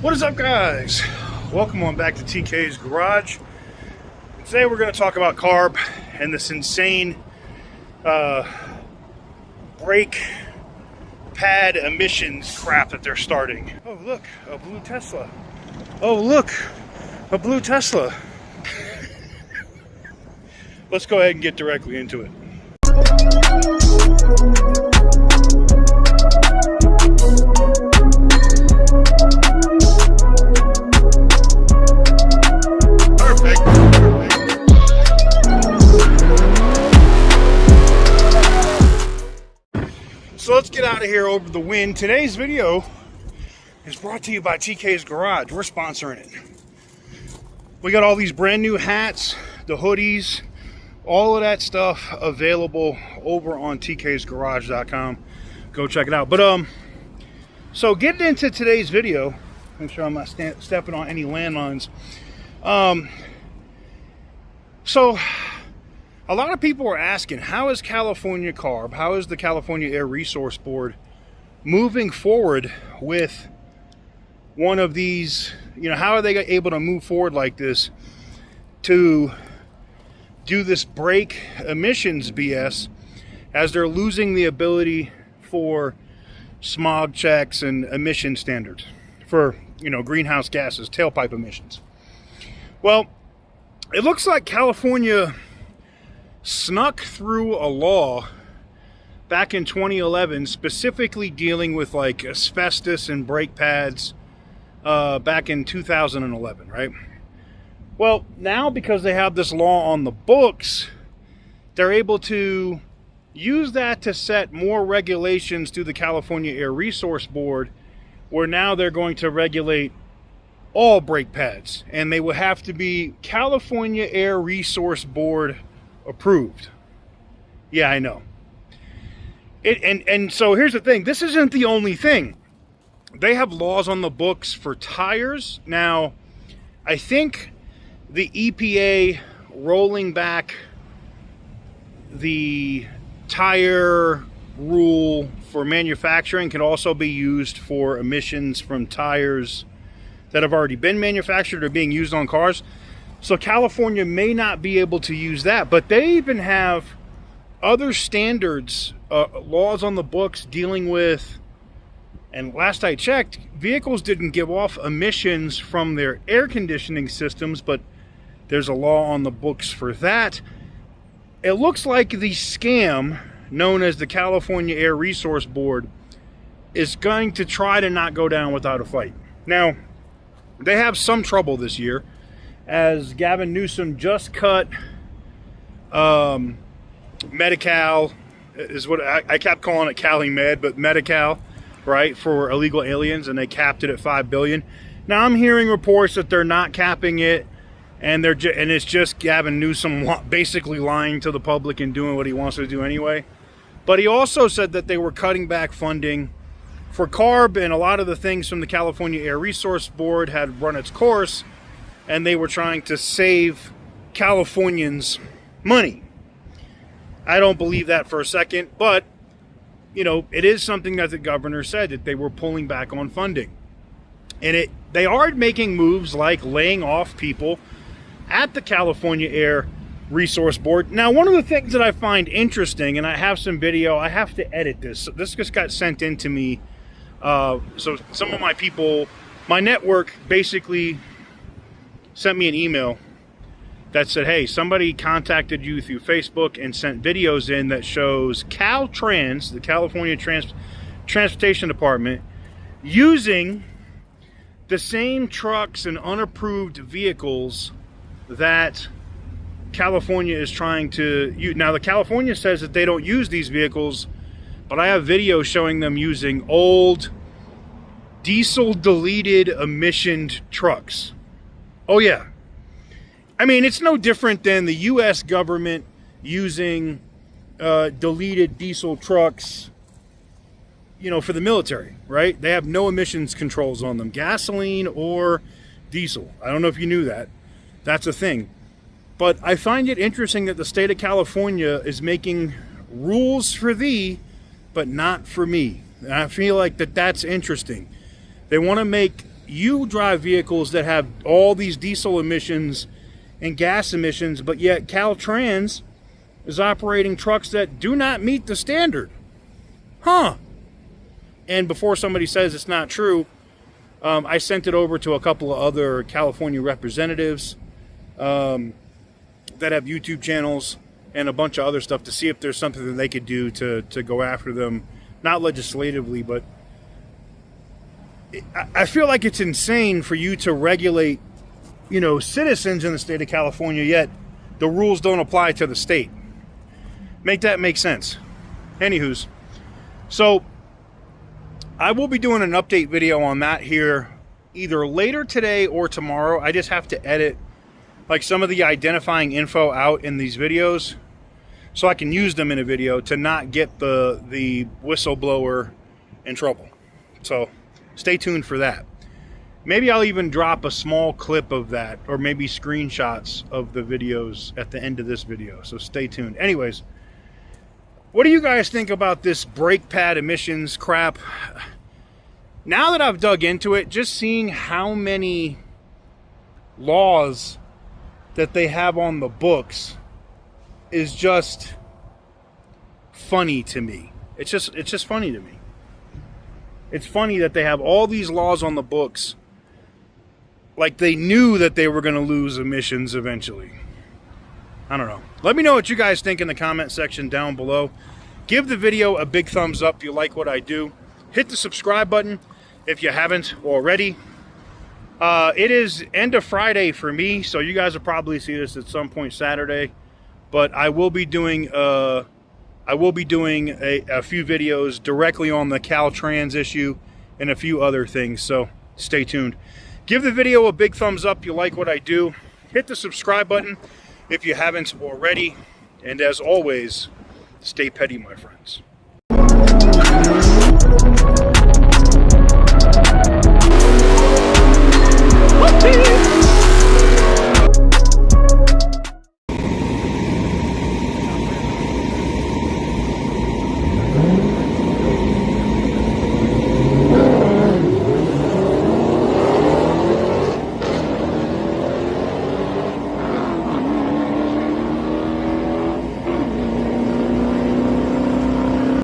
What is up, guys? Welcome on back to TK's Garage. Today we're going to talk about CARB and this insane brake pad emissions crap that they're starting. Oh look, a blue Tesla. Oh look, a blue Tesla. Let's go ahead and get directly into it. So let's get out of here over the wind. Today's video is brought to you by TK's Garage. We're sponsoring it. We got all these brand new hats, the hoodies, all of that stuff available over on tksgarage.com. Go check it out. But so getting into today's video, make sure I'm not stepping on any landmines. So a lot of people are asking, how is California CARB, how is the California Air Resource Board moving forward with one of these, how are they able to move forward like this to do this brake emissions BS as they're losing the ability for smog checks and emission standards for, greenhouse gases, tailpipe emissions. Well, it looks like California snuck through a law back in 2011 specifically dealing with like asbestos and brake pads back in 2011, right? Well, now because they have this law on the books, they're able to use that to set more regulations through the California Air Resource Board, where now they're going to regulate all brake pads, and they will have to be California Air Resource Board approved. Yeah, I know. And so here's the thing. This isn't the only thing. They have laws on the books for tires. Now, I think the EPA rolling back the tire rule for manufacturing can also be used for emissions from tires that have already been manufactured or being used on cars. So California may not be able to use that, but they even have other standards, laws on the books dealing with, and last I checked, vehicles didn't give off emissions from their air conditioning systems, but there's a law on the books for that. It looks like the scam known as the California Air Resource Board is going to try to not go down without a fight. Now, they have some trouble this year, as Gavin Newsom just cut Medi-Cal, is what I kept calling it Cali Med, but Medi-Cal, right, for illegal aliens, and they capped it at $5 billion. Now I'm hearing reports that they're not capping it, and it's just Gavin Newsom basically lying to the public and doing what he wants to do anyway. But he also said that they were cutting back funding for CARB, and a lot of the things from the California Air Resource Board had run its course, and they were trying to save Californians money. I don't believe that for a second, but, it is something that the governor said, that they were pulling back on funding. And they are making moves like laying off people at the California Air Resource Board. Now, one of the things that I find interesting, and I have some video, I have to edit this. This just got sent in to me. So some of my people, my network basically sent me an email that said, hey, somebody contacted you through Facebook and sent videos in that shows Caltrans, the California Transportation Department, using the same trucks and unapproved vehicles that California is trying to use. Now, the California says that they don't use these vehicles, but I have videos showing them using old diesel-deleted emissioned trucks. Oh, yeah. I mean, it's no different than the U.S. government using deleted diesel trucks, for the military, right? They have no emissions controls on them, gasoline or diesel. I don't know if you knew that. That's a thing. But I find it interesting that the state of California is making rules for thee, but not for me. And I feel like that's interesting. They want to make you drive vehicles that have all these diesel emissions and gas emissions, but yet Caltrans is operating trucks that do not meet the standard. Huh. And before somebody says it's not true, I sent it over to a couple of other California representatives that have YouTube channels and a bunch of other stuff to see if there's something that they could do to go after them, not legislatively, but I feel like it's insane for you to regulate, you know, citizens in the state of California, yet the rules don't apply to the state. Make that make sense. Anywho's, so I will be doing an update video on that here either later today or tomorrow. I just have to edit like some of the identifying info out in these videos so I can use them in a video to not get the whistleblower in trouble. So stay tuned for that. Maybe I'll even drop a small clip of that, or maybe screenshots of the videos at the end of this video. So stay tuned. Anyways, what do you guys think about this brake pad emissions crap? Now that I've dug into it, just seeing how many laws that they have on the books is just funny to me. It's just funny to me. It's funny that they have all these laws on the books like they knew that they were going to lose emissions eventually. I don't know. Let me know what you guys think in the comment section down below. Give the video a big thumbs up if you like what I do. Hit the subscribe button if you haven't already. It is end of Friday for me, so you guys will probably see this at some point Saturday. But I will be doing a few videos directly on the Caltrans issue and a few other things, so stay tuned. Give the video a big thumbs up if you like what I do. Hit the subscribe button if you haven't already. And as always, stay petty, my friends.